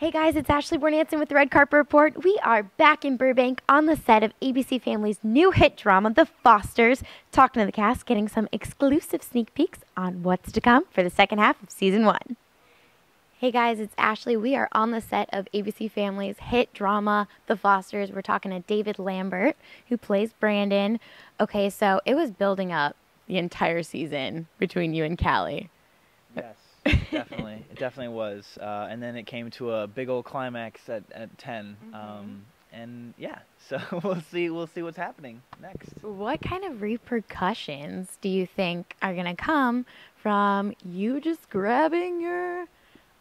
Hey guys, it's Ashley Bornancin with the Red Carpet Report. We are back in Burbank on the set of ABC Family's new hit drama, The Fosters, talking to the cast, getting some exclusive sneak peeks on what's to come for the second half of season 1. Hey guys, it's Ashley. We are on the set of ABC Family's hit drama, The Fosters. We're talking to David Lambert, who plays Brandon. Okay, so it was building up the entire season between you and Callie. Yes, definitely. It definitely was. And then it came to a big old climax at 10. And yeah, so we'll see what's happening next. What kind of repercussions do you think are going to come from you just grabbing your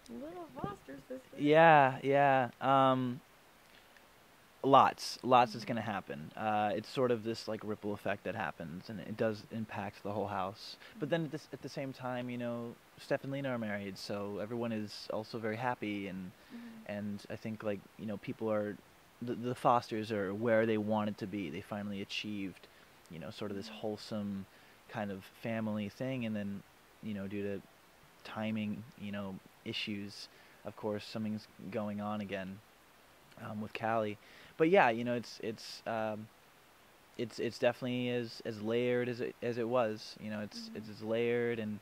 little foster sister? Yeah. Lots is going to happen. It's sort of this like ripple effect that happens, and it does impact the whole house. But then at the same time, you know, Steph and Lena are married, so everyone is also very happy, and I think, like, you know, people are the Fosters are where they wanted to be. They finally achieved, you know, sort of this wholesome kind of family thing, and then, you know, due to timing, you know, issues, of course, something's going on again with Callie. But yeah, you know, it's definitely as layered as it was. You know, it's as layered and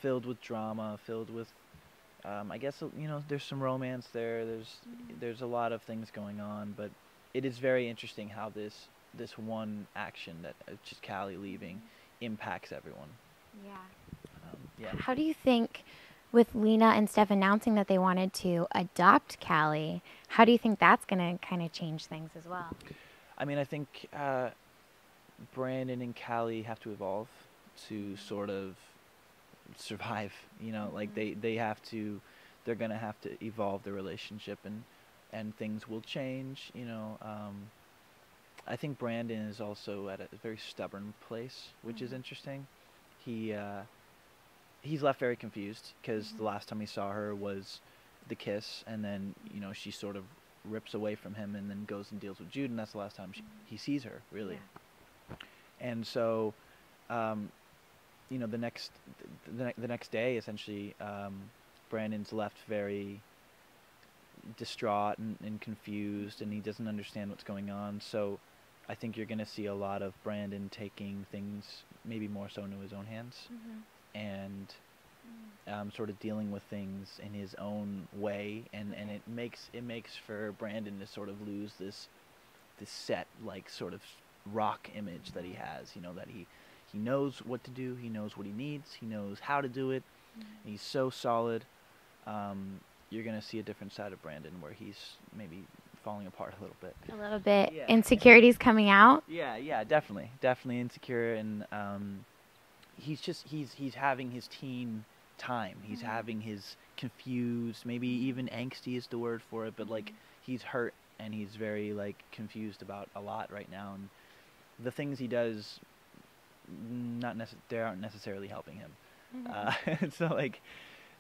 filled with drama, filled with I guess, you know, there's some romance there. There's a lot of things going on, but it is very interesting how this one action, that just Callie leaving, impacts everyone. Yeah. How do you think, with Lena and Steph announcing that they wanted to adopt Callie, how do you think that's going to kind of change things as well? I mean, I think Brandon and Callie have to evolve to sort of survive. You know, like they're going to have to evolve their relationship, and things will change. You know, I think Brandon is also at a very stubborn place, which is interesting. He's left very confused because the last time he saw her was the kiss, and then, you know, she sort of rips away from him and then goes and deals with Jude, and that's the last time he sees her, really. Yeah. And so, you know, the next day, essentially, Brandon's left very distraught and confused, and he doesn't understand what's going on. So I think you're going to see a lot of Brandon taking things maybe more so into his own hands. And sort of dealing with things in his own way, and it makes for Brandon to sort of lose this set, like, sort of rock image that he has. You know, that he knows what to do, he knows what he needs, he knows how to do it. He's so solid. You're gonna see a different side of Brandon where he's maybe falling apart a little bit. A little bit. Yeah. Insecurities coming out. Yeah, definitely insecure, and he's having his teen time. He's having his confused, maybe even angsty is the word for it, but like, he's hurt and he's very, like, confused about a lot right now, and the things he does they aren't necessarily helping him. So, like,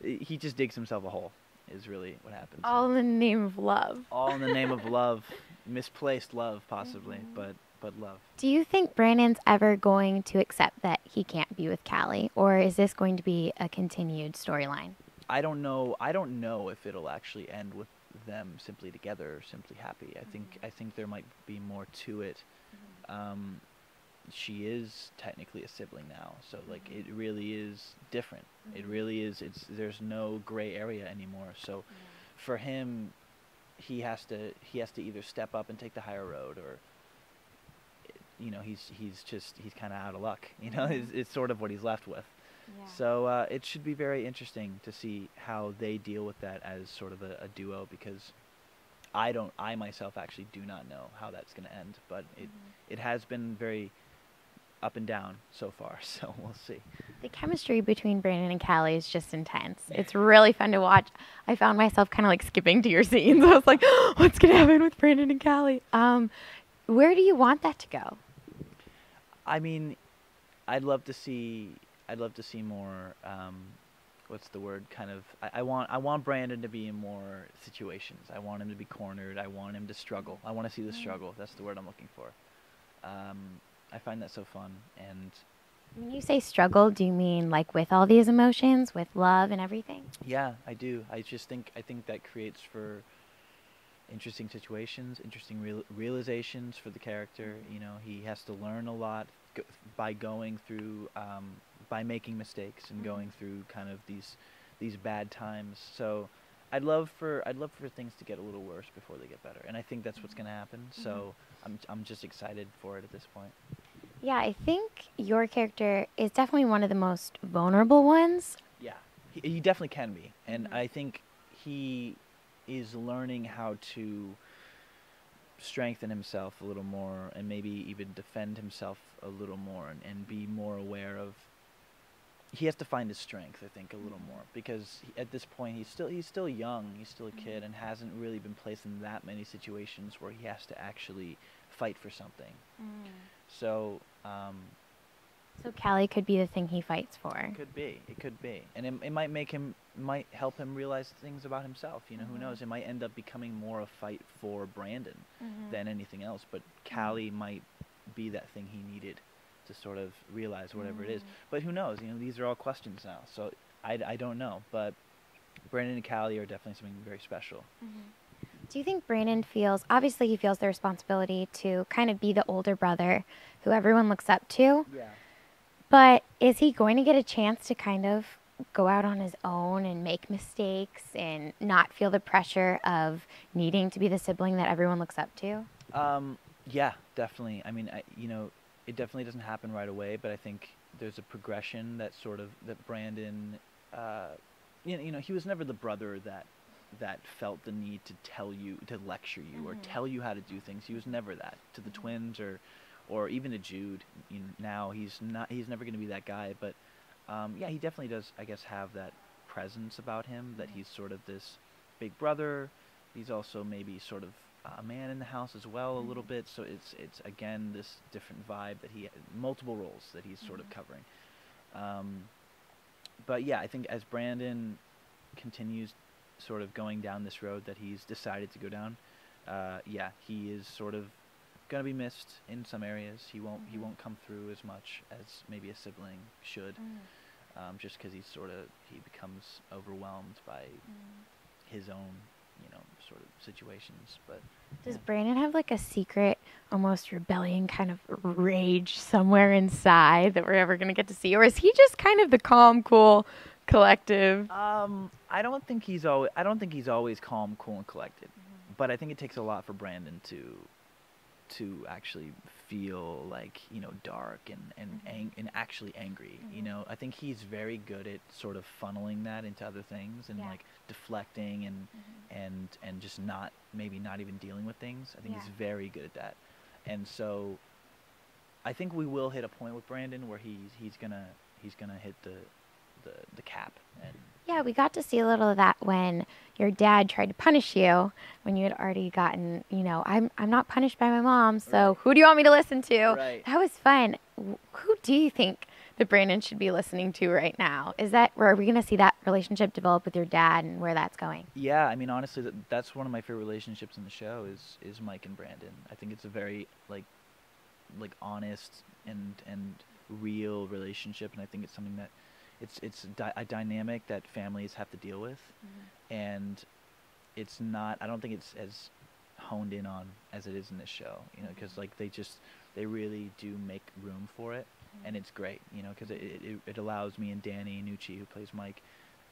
he just digs himself a hole is really what happens. All in the name of love. All in the name of love. Misplaced love, possibly, but love. Do you think Brandon's ever going to accept that he can't be with Callie, or is this going to be a continued storyline? I don't know if it'll actually end with them simply together or simply happy. I think there might be more to it. She is technically a sibling now, so, like, it really is different. It really is. There's no gray area anymore. So for him, he has to either step up and take the higher road, or, you know, he's kind of out of luck. You know, it's sort of what he's left with. Yeah. So it should be very interesting to see how they deal with that as sort of a duo, because I myself actually do not know how that's going to end, but it has been very up and down so far, so we'll see. The chemistry between Brandon and Callie is just intense. It's really fun to watch. I found myself kind of like skipping to your scenes. I was like, oh, what's going to happen with Brandon and Callie? Where do you want that to go? I mean, I'd love to see more, what's the word, kind of, I want Brandon to be in more situations. I want him to be cornered. I want him to struggle. I want to see the struggle. That's the word I'm looking for. I find that so fun, and When you say struggle, do you mean like with all these emotions, with love and everything? Yeah, I do. I think that creates for interesting situations, interesting realizations for the character. You know, he has to learn a lot by going through, by making mistakes and going through kind of these bad times. So I'd love for things to get a little worse before they get better, and I think that's what's going to happen. So I'm just excited for it at this point. Yeah, I think your character is definitely one of the most vulnerable ones. Yeah, he definitely can be, and I think he is learning how to strengthen himself a little more, and maybe even defend himself a little more, and be more aware of. He has to find his strength, I think, a little more, because at this point he's still young, he's still a kid, and hasn't really been placed in that many situations where he has to actually fight for something. So. So Callie could be the thing he fights for. It could be, and it might help him realize things about himself. You know, who knows? It might end up becoming more a fight for Brandon than anything else. But Callie might be that thing he needed to sort of realize whatever it is. But who knows? You know, these are all questions now, so I don't know. But Brandon and Callie are definitely something very special. Do you think Brandon feels, obviously he feels the responsibility to kind of be the older brother who everyone looks up to? Yeah. But is he going to get a chance to kind of go out on his own and make mistakes and not feel the pressure of needing to be the sibling that everyone looks up to? Yeah, definitely. I mean, you know, it definitely doesn't happen right away, but I think there's a progression that Brandon, you know, he was never the brother that felt the need to lecture you or tell you how to do things. He was never that to the twins or even to Jude. You know, now he's never going to be that guy, but yeah, he definitely does, I guess, have that presence about him, that he's sort of this big brother. He's also maybe sort of a man in the house as well, a little bit. So it's again this different vibe that multiple roles that he's sort of covering. But yeah, I think as Brandon continues sort of going down this road that he's decided to go down, yeah, he is sort of gonna be missed in some areas. He won't come through as much as maybe a sibling should, just because he becomes overwhelmed by his own, you know, sort of situations. But does Brandon have like a secret, almost rebellion kind of rage somewhere inside that we're ever gonna get to see, or is he just kind of the calm, cool, collective? I don't think he's always calm, cool, and collected. But I think it takes a lot for Brandon to actually feel like, you know, dark and actually angry. You know, I think he's very good at sort of funneling that into other things and like deflecting and just not even dealing with things. I think he's very good at that. And so I think we will hit a point with Brandon where he's gonna hit the cap. And yeah, we got to see a little of that when your dad tried to punish you when you had already gotten, you know, I'm not punished by my mom, so who do you want me to listen to? Right. That was fun. Who do you think that Brandon should be listening to right now? Are we going to see that relationship develop with your dad and where that's going? Yeah, I mean, honestly, that's one of my favorite relationships in the show is Mike and Brandon. I think it's a very like honest and real relationship, and I think it's something that it's a dynamic that families have to deal with, and it's not. I don't think it's as honed in on as it is in this show, you know, because like they really do make room for it, and it's great, you know, because it allows me and Danny Nucci, who plays Mike,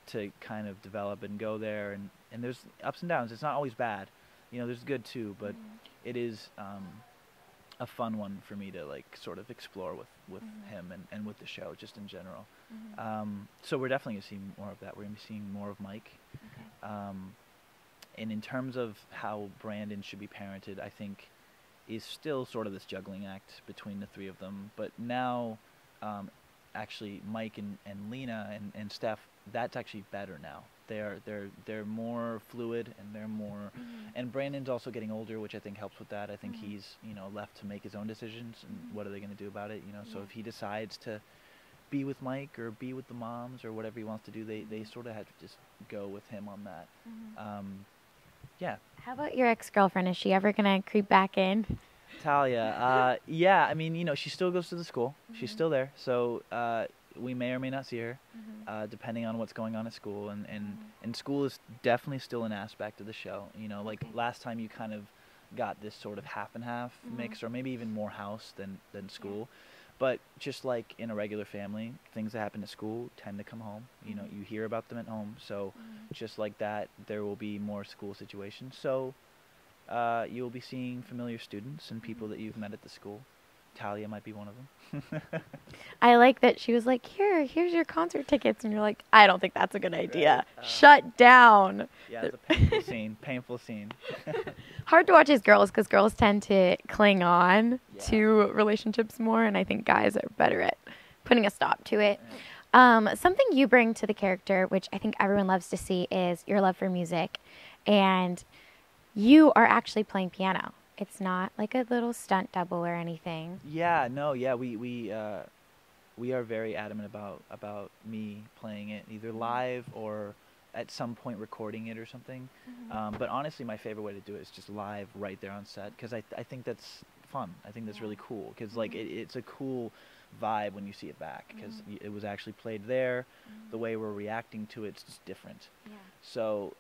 to kind of develop and go there, and there's ups and downs. It's not always bad, you know. There's good too, but it is a fun one for me to like sort of explore with him and with the show just in general. So we're definitely gonna see more of that. We're gonna be seeing more of Mike. And in terms of how Brandon should be parented, I think is still sort of this juggling act between the three of them. But now, actually, Mike and Lena and Steph, that's actually better now. They're more fluid, and they're more. And Brandon's also getting older, which I think helps with that. I think he's, you know, left to make his own decisions, and what are they going to do about it? You know, so if he decides to be with Mike or be with the moms or whatever he wants to do, they sort of have to just go with him on that. Yeah. How about your ex-girlfriend? Is she ever going to creep back in Talia. Yeah, I mean, she still goes to the school. She's still there. So we may or may not see her, depending on what's going on at school. And school is definitely still an aspect of the show. Like last time you kind of got this sort of half and half mix, or maybe even more house than school. But just like in a regular family, things that happen at school tend to come home. You hear about them at home. So just like that, there will be more school situations. So you'll be seeing familiar students and people that you've met at the school. Talia might be one of them. I like that she was like, here's your concert tickets. And you're like, I don't think that's a good idea. Shut down. Yeah, it's a painful scene. Hard to watch as girls because girls tend to cling on to relationships more. And I think guys are better at putting a stop to it. Something you bring to the character, which I think everyone loves to see, is your love for music. And you are actually playing piano. It's not like a little stunt double or anything. Yeah, no, yeah, we are very adamant about me playing it either live or at some point recording it or something. But honestly, my favorite way to do it is just live right there on set, because I think that's fun. I think that's really cool, because like it's a cool vibe when you see it back, because it was actually played there. The way we're reacting to it's just different. So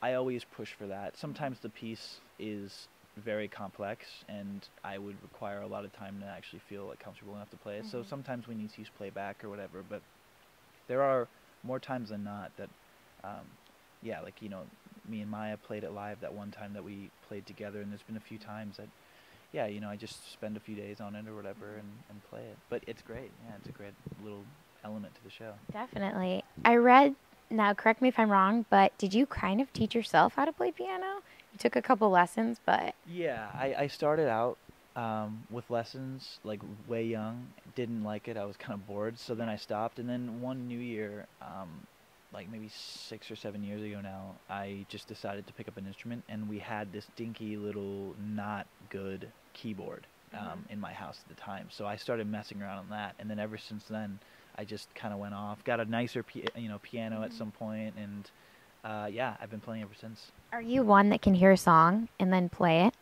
I always push for that. Sometimes the piece is very complex, and I would require a lot of time to actually feel like comfortable enough to play it. So sometimes we need to use playback or whatever, but there are more times than not that, like, me and Maia played it live that one time that we played together, and there's been a few times that, I just spend a few days on it or whatever and play it. But it's great. Yeah, it's a great little element to the show. Definitely. I read, now correct me if I'm wrong, but did you kind of teach yourself how to play piano? You took a couple lessons, but... Yeah, I started out with lessons, like, way young. Didn't like it. I was kind of bored, so then I stopped. And then one New Year, like maybe 6 or 7 years ago now, I just decided to pick up an instrument, and we had this dinky little not good keyboard in my house at the time. So I started messing around on that, and then ever since then, I just kind of went off. Got a nicer piano at some point, and I've been playing ever since. Are you one that can hear a song and then play it?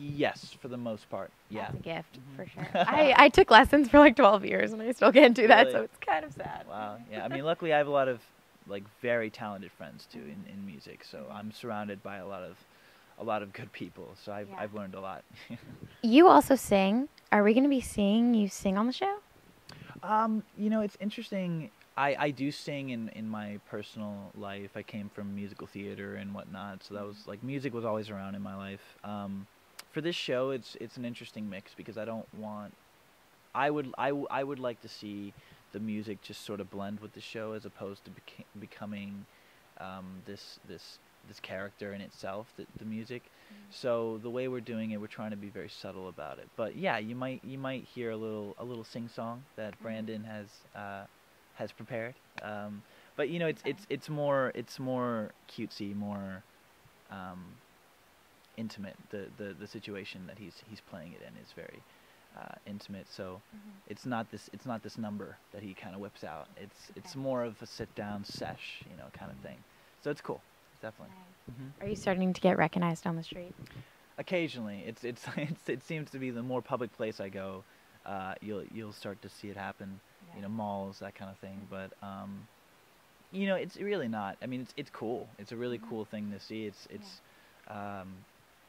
Yes, for the most part. Yeah. That's a gift, for sure. I took lessons for like 12 years, and I still can't do that, so it's kind of sad. Wow. Yeah, I mean, luckily I have a lot of like very talented friends too in music, so I'm surrounded by a lot of good people, so I've learned a lot. You also sing. Are we going to be seeing you sing on the show? It's interesting. I do sing in my personal life. I came from musical theater and whatnot, so that was like music was always around in my life. For this show, it's an interesting mix, because I would like to see the music just sort of blend with the show, as opposed to becoming this character in itself, the music. So the way we're doing it, we're trying to be very subtle about it. But yeah, you might hear a little sing song that Brandon has prepared. But it's more cutesy, more intimate. The situation that he's playing it in is very intimate. So it's not this number that he kind of whips out. It's more of a sit down sesh, kind of thing. So it's cool. Definitely. Are you starting to get recognized on the street? Occasionally. It seems to be the more public place I go, you'll start to see it happen. Malls, that kind of thing. But it's really not. I mean, it's cool. It's a really cool thing to see.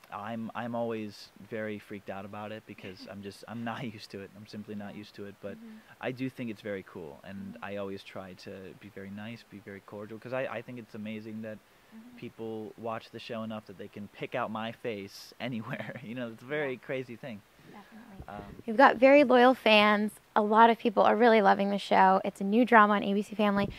I'm always very freaked out about it, because I'm not used to it. I'm simply not used to it. But I do think it's very cool, and I always try to be very nice, be very cordial, because I think it's amazing that people watch the show enough that they can pick out my face anywhere. It's a very crazy thing. Definitely. You've got very loyal fans. A lot of people are really loving the show. It's a new drama on ABC Family,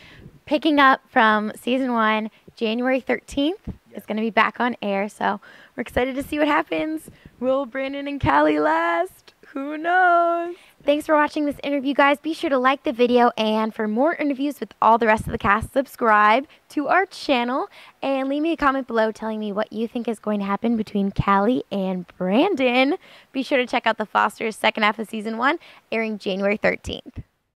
picking up from season 1, January 13th. It's going to be back on air, so we're excited to see what happens. Will Brandon and Callie last? Who knows? Thanks for watching this interview, guys. Be sure to like the video, and for more interviews with all the rest of the cast, subscribe to our channel and leave me a comment below telling me what you think is going to happen between Callie and Brandon. Be sure to check out The Fosters' second half of season 1, airing January 13th.